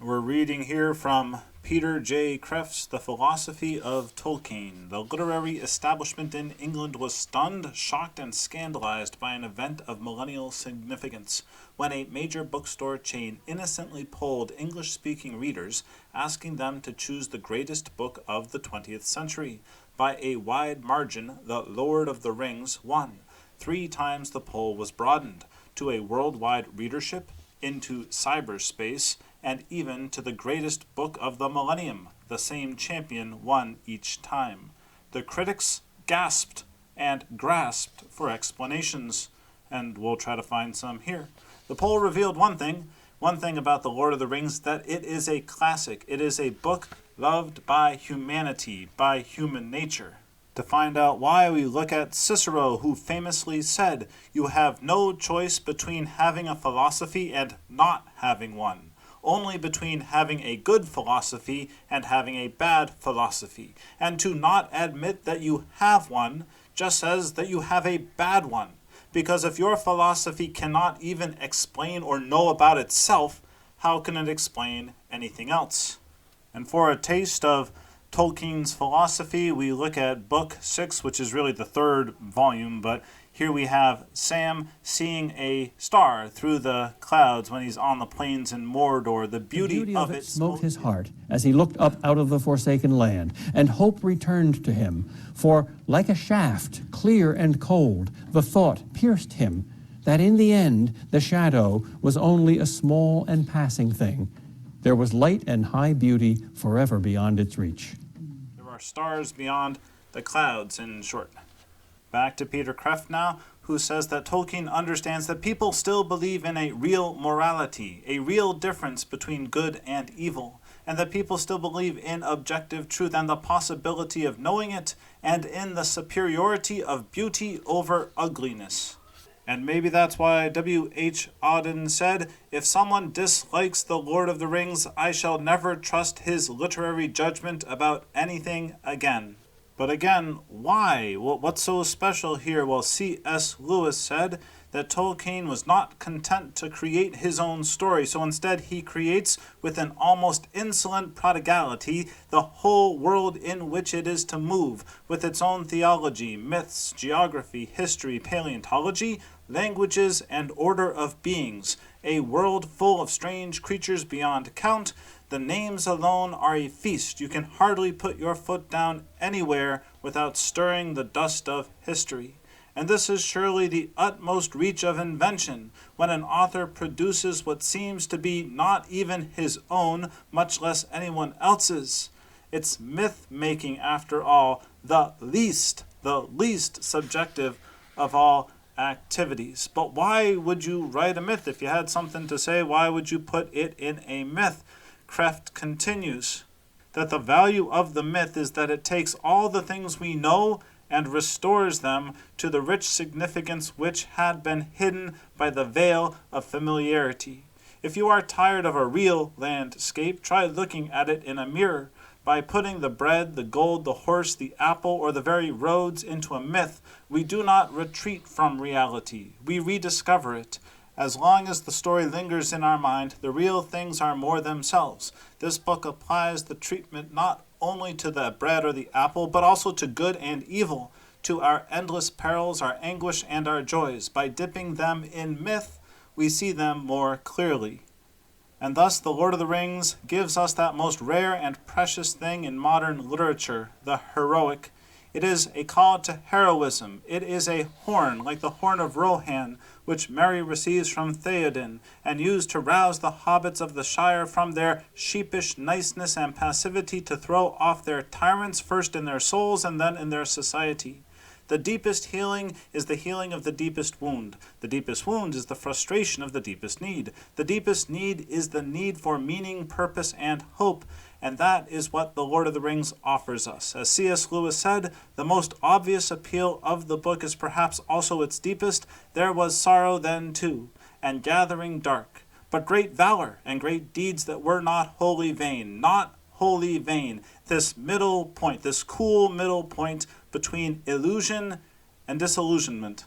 We're reading here from Peter Kreeft's The Philosophy of Tolkien. The literary establishment in England was stunned, shocked, and scandalized by an event of millennial significance when a major bookstore chain innocently polled English-speaking readers, asking them to choose the greatest book of the 20th century. By a wide margin, The Lord of the Rings won. 3 times the poll was broadened to a worldwide readership, into cyberspace, and even to the greatest book of the millennium. The same champion won each time. The critics gasped and grasped for explanations, and we'll try to find some here. The poll revealed one thing about The Lord of the Rings, that it is a classic. It is a book loved by humanity, by human nature. To find out why, we look at Cicero, who famously said, "You have no choice between having a philosophy and not having one. Only between having a good philosophy and having a bad philosophy. And to not admit that you have one just says that you have a bad one. Because if your philosophy cannot even explain or know about itself, how can it explain anything else?" And for a taste of Tolkien's philosophy, we look at Book 6, which is really the 3rd volume, but here we have Sam seeing a star through the clouds when he's on the plains in Mordor. The beauty of it smote his heart as he looked up out of the forsaken land, and hope returned to him. For like a shaft, clear and cold, the thought pierced him that in the end the shadow was only a small and passing thing. There was light and high beauty forever beyond its reach. There are stars beyond the clouds, in short. Back to Peter Kreeft now, who says that Tolkien understands that people still believe in a real morality, a real difference between good and evil, and that people still believe in objective truth and the possibility of knowing it, and in the superiority of beauty over ugliness. And maybe that's why W.H. Auden said, "If someone dislikes The Lord of the Rings, I shall never trust his literary judgment about anything again." But again, why? What's so special here? Well, C.S. Lewis said that Tolkien was not content to create his own story, so instead he creates with an almost insolent prodigality the whole world in which it is to move, with its own theology, myths, geography, history, paleontology, languages, and order of beings, a world full of strange creatures beyond count. The names alone are a feast. You can hardly put your foot down anywhere without stirring the dust of history. And this is surely the utmost reach of invention, when an author produces what seems to be not even his own, much less anyone else's. It's myth-making, after all, the least subjective of all activities. But why would you write a myth? If you had something to say, why would you put it in a myth? Kreeft continues that the value of the myth is that it takes all the things we know and restores them to the rich significance which had been hidden by the veil of familiarity. If you are tired of a real landscape, try looking at it in a mirror. By putting the bread, the gold, the horse, the apple, or the very roads into a myth, we do not retreat from reality. We rediscover it. As long as the story lingers in our mind, the real things are more themselves. This book applies the treatment not only to the bread or the apple, but also to good and evil, to our endless perils, our anguish, and our joys. By dipping them in myth, we see them more clearly. And thus the Lord of the Rings gives us that most rare and precious thing in modern literature, the heroic. It is a call to heroism. It is a horn, like the horn of Rohan, which Merry receives from Theoden, and used to rouse the hobbits of the Shire from their sheepish niceness and passivity to throw off their tyrants, first in their souls and then in their society. The deepest healing is the healing of the deepest wound. The deepest wound is the frustration of the deepest need. The deepest need is the need for meaning, purpose, and hope. And that is what The Lord of the Rings offers us. As C.S. Lewis said, the most obvious appeal of the book is perhaps also its deepest. There was sorrow then too, and gathering dark, but great valor and great deeds that were not wholly vain. Not wholly vain. This middle point, this cool middle point between illusion and disillusionment.